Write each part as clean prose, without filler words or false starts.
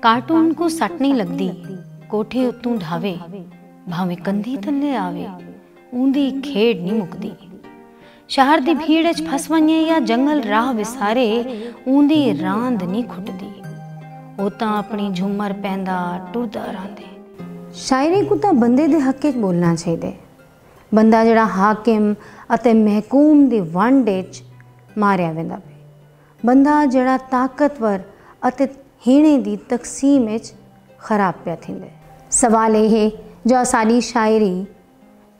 Cartoon को सट नहीं लगदी, कोठे उत्तों ढावे, भावें कंधी थल्ले आवे, ऊंदी खेड नहीं मुकदी। शहर दी भीड़ च फस वञे या जंगल राह विसारे, ऊंदी रांद नहीं खुटदी। ओ तां अपनी झूमर पैंदा टुरदा रहिंदे। शायरी को तां बंदे दे हक च बोलना चाहिए। बंदा जिहड़ा हाकिम अते महकूम दी वंड च मारिया वेंदा पे, बंदा जिहड़ा ताकतवर अते हीणे दी तकसीम च खराब पिया थींदे। सवाल यह है जो असाडी शायरी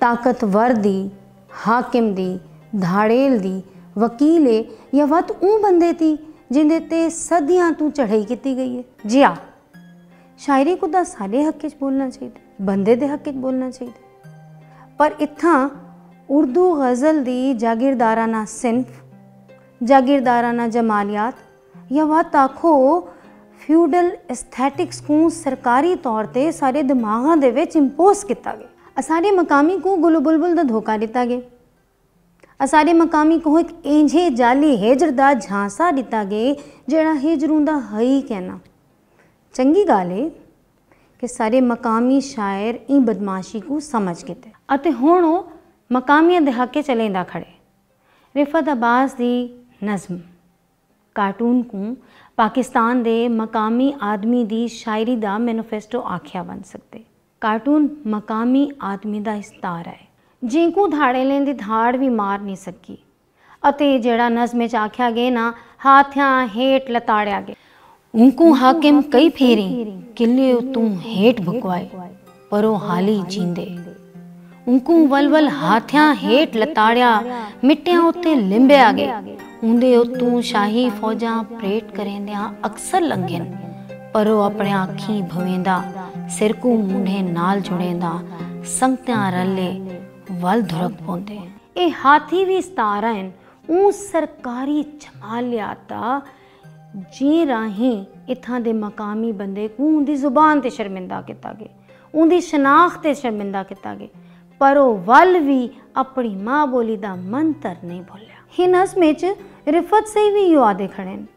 ताकतवर दी, हाकिम दी, धाड़ेल दी, वकील है या वत ऊँ बंदे थी जिंदे ते सदियां तू चढ़ाई की गई है। जी हाँ, शायरी को तो सारे हक च बोलना चाहिए, बंदे दे हक च बोलना चाहिए। पर इत्थां उर्दू गज़ल दी जागीरदाराना सिंफ, जागीरदाराना जमालियात या वत आखो फ्यूडल एस्थेटिक्स को सरकारी तौर पर सारे दिमागां दे विच इंपोज किया गया। असारे मकामी को गुल बुलबुल दा धोखा दिता गया। असारे मकामी को एक इंझे जाली हेजर दा झांसा दिता गया जिहड़ा हेजरूं दा है ही कहना। चंगी गाल है कि सारे मकामी शायर ई बदमाशी को समझ गए अते हुण ओ मकामियत दे हक च लेंदा खड़े। रिफत अब्बास दी नज़म कार्टून को पाकिस्तान दे मकामी आदमी दी शायरी दा मैनिफेस्टो आख्या बन सकते। कार्टून मकामी आदमी दा इस्तारा है जिनको धाड़ेलें दी धाड़ भी मार नहीं सकी अते जेड़ा नज़म च आख्या गया ना हाथ्यां हेठ लताड़िया गया। उनको हाकिम कई फेरी किले उतों हेठ भुकवाए पर वो हाली जींदे। उनको वलवल हाथ्यां हेठ लताड़िया मिट्टियां उत्ते लिंबिया गए। उंदे उतों शाही फौजां परेड करेंदियां अक्सर लंघन पर वो अपने आखी भवेंदा सिर को मूंढे नाल जुड़ेंदा संगत्यां रले वल धुरक पौंदे। ए हाथी भी इस्तारा हैं ऊ सरकारी जमालियाता जी राही इत्थां दे मकामी बंदे को उनकी जुबान ते शर्मिंदा किया गया, उनकी शनाख्त ते शर्मिंदा किया गया पर वो वल भी अपनी माँ बोली दा मंत्र नहीं बोलिया। ही नज़म च रिफत से भी यो आदे खड़े हैं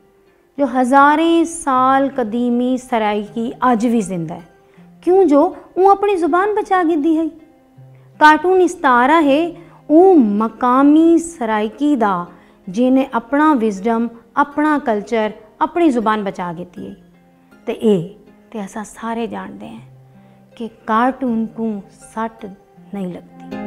जो हज़ारें साल कदीमी सराइकी अज भी जिंदा है। क्यों जो वो अपनी जुबान बचा गिद्दी है। कार्टून इस्तारा है वो मकामी सराइकी दा जिन्हें अपना विजडम, अपना कल्चर, अपनी जुबान बचा गिद्दी है। तो ये असा सारे जानते हैं कि कार्टून को सट नहीं लगती।